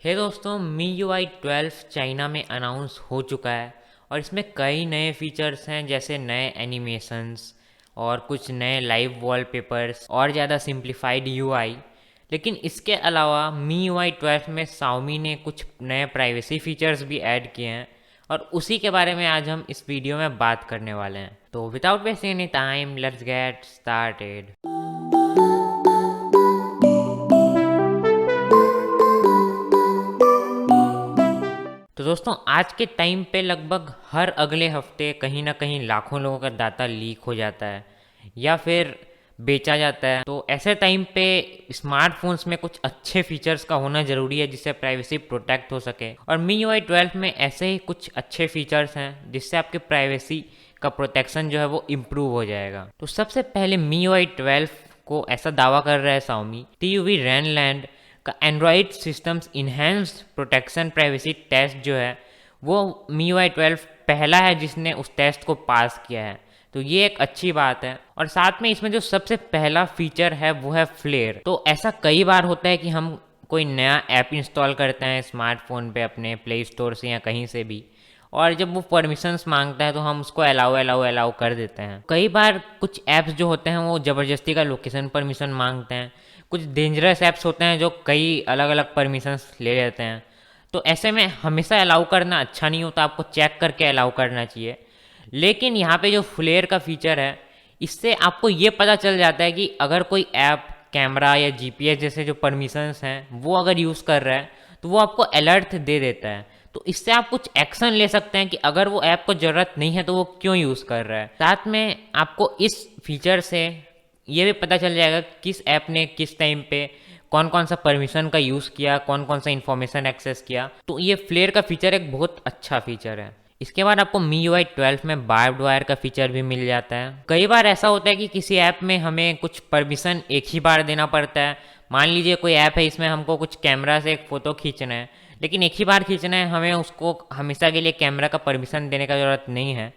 हे दोस्तों, MIUI 12 China में announce हो चुका है और इसमें कई नए फीचर्स हैं जैसे नए एनिमेशंस और कुछ नए लाइव वॉलपेपर्स और ज़्यादा सिंप्लीफाइड यूआई। लेकिन इसके अलावा MIUI 12 में Xiaomi ने कुछ नए प्राइवेसी फीचर्स भी ऐड किए हैं और उसी के बारे में आज हम इस वीडियो में बात करने वाले हैं। तो without wasting any time, let's get started. तो दोस्तों, आज के टाइम पे लगभग हर अगले हफ्ते कहीं ना कहीं लाखों लोगों का डाटा लीक हो जाता है या फिर बेचा जाता है। तो ऐसे टाइम पे स्मार्टफोन्स में कुछ अच्छे फीचर्स का होना ज़रूरी है जिससे प्राइवेसी प्रोटेक्ट हो सके, और MIUI 12 में ऐसे ही कुछ अच्छे फीचर्स हैं जिससे आपके प्राइवेसी का प्रोटेक्शन जो है वो इम्प्रूव हो जाएगा। तो सबसे पहले MIUI 12 को ऐसा दावा कर रहा है Xiaomi, TUV Renland का Android systems enhanced protection privacy test जो है वो MIUI 12 पहला है जिसने उस टेस्ट को पास किया है। तो ये एक अच्छी बात है। और साथ में इसमें जो सबसे पहला फीचर है वो है फ्लेयर। तो ऐसा कई बार होता है कि हम कोई नया ऐप इंस्टॉल करते हैं स्मार्टफोन पे अपने प्ले स्टोर से या कहीं से भी, और जब वो परमिशंस मांगता है तो हम उसको अलाउ कर देते हैं। कई बार कुछ ऐप्स जो होते हैं वो ज़बरदस्ती का लोकेशन परमिशन मांगते हैं। कुछ डेंजरस ऐप्स होते हैं जो कई अलग अलग परमिशंस ले लेते हैं। तो ऐसे में हमेशा अलाउ करना अच्छा नहीं होता, आपको चेक करके अलाउ करना चाहिए। लेकिन यहाँ पे जो फ्लेयर का फीचर है, इससे आपको ये पता चल जाता है कि अगर कोई ऐप कैमरा या जीपीएस जैसे जो परमिशंस हैं वो अगर यूज़ कर रहा है तो वो आपको अलर्ट दे देता है। तो इससे आप कुछ एक्शन ले सकते हैं कि अगर वो ऐप को ज़रूरत नहीं है तो वो क्यों यूज़ कर रहा है। साथ में आपको इस फीचर से ये भी पता चल जाएगा किस ऐप ने किस टाइम पे कौन कौन सा परमिशन का यूज़ किया, कौन कौन सा इन्फॉर्मेशन एक्सेस किया। तो ये फ्लेयर का फीचर एक बहुत अच्छा फीचर है। इसके बाद आपको MIUI 12 में बार्ब्ड वायर का फीचर भी मिल जाता है। कई बार ऐसा होता है कि किसी ऐप में हमें कुछ परमिशन एक ही बार देना पड़ता है। मान लीजिए कोई ऐप है, इसमें हमको कुछ कैमरा से एक फ़ोटो खींचना है, लेकिन एक ही बार खींचना है, हमें उसको हमेशा के लिए कैमरा का परमिशन देने का ज़रूरत नहीं है।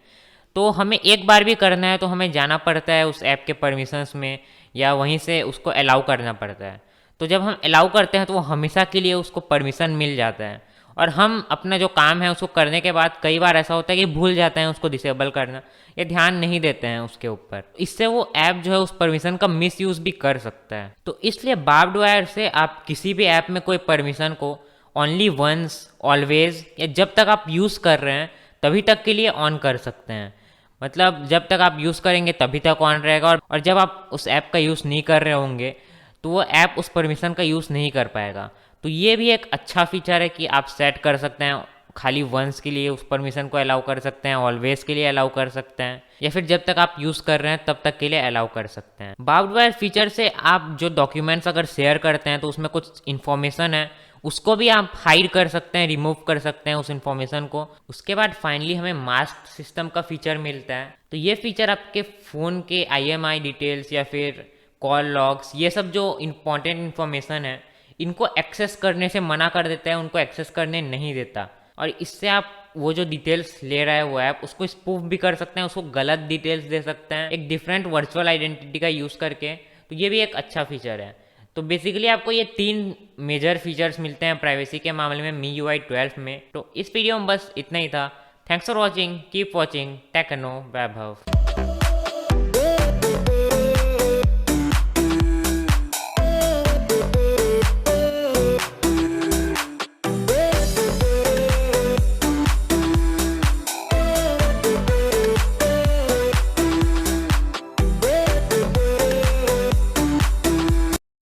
तो हमें एक बार भी करना है तो हमें जाना पड़ता है उस ऐप के परमिशंस में या वहीं से उसको अलाउ करना पड़ता है। तो जब हम अलाउ करते हैं तो वो हमेशा के लिए उसको परमिशन मिल जाता है, और हम अपना जो काम है उसको करने के बाद कई बार ऐसा होता है कि भूल जाते हैं उसको डिसेबल करना या ध्यान नहीं देते हैं उसके ऊपर। इससे वो ऐप जो है उस परमिशन का मिस यूज़ भी कर सकता है। तो इसलिए बार्ब्ड वायर से आप किसी भी ऐप में कोई परमिशन को ओनली वंस, ऑलवेज या जब तक आप यूज़ कर रहे हैं तभी तक के लिए ऑन कर सकते हैं। मतलब जब तक आप यूज़ करेंगे तभी तक ऑन रहेगा, और जब आप उस ऐप का यूज़ नहीं कर रहे होंगे तो वो ऐप उस परमिशन का यूज़ नहीं कर पाएगा। तो ये भी एक अच्छा फीचर है कि आप सेट कर सकते हैं, खाली वंस के लिए उस परमिशन को अलाउ कर सकते हैं, ऑलवेज के लिए अलाउ कर सकते हैं, या फिर जब तक आप यूज़ कर रहे हैं तब तक के लिए अलाउ कर सकते हैं। बार्ब्ड वायर फीचर से आप जो डॉक्यूमेंट्स अगर शेयर करते हैं तो उसमें कुछ इन्फॉर्मेशन है उसको भी आप हाइड कर सकते हैं, रिमूव कर सकते हैं उस इन्फॉर्मेशन को। उसके बाद फाइनली हमें मास्क सिस्टम का फीचर मिलता है। तो ये फीचर आपके फ़ोन के IMI डिटेल्स या फिर कॉल लॉग्स, ये सब जो इंपॉर्टेंट इन्फॉर्मेशन है इनको एक्सेस करने से मना कर देता है, उनको एक्सेस करने नहीं देता। और इससे आप वो जो डिटेल्स ले रहा है वो ऐप, उसको स्पूफ भी कर सकते हैं, उसको गलत डिटेल्स दे सकते हैं एक डिफरेंट वर्चुअल आइडेंटिटी का यूज़ करके। तो ये भी एक अच्छा फीचर है। तो बेसिकली आपको ये 3 मेजर फीचर्स मिलते हैं प्राइवेसी के मामले में MIUI 12 में। तो इस वीडियो में बस इतना ही था। Thanks for watching, keep watching techno Vaibhav.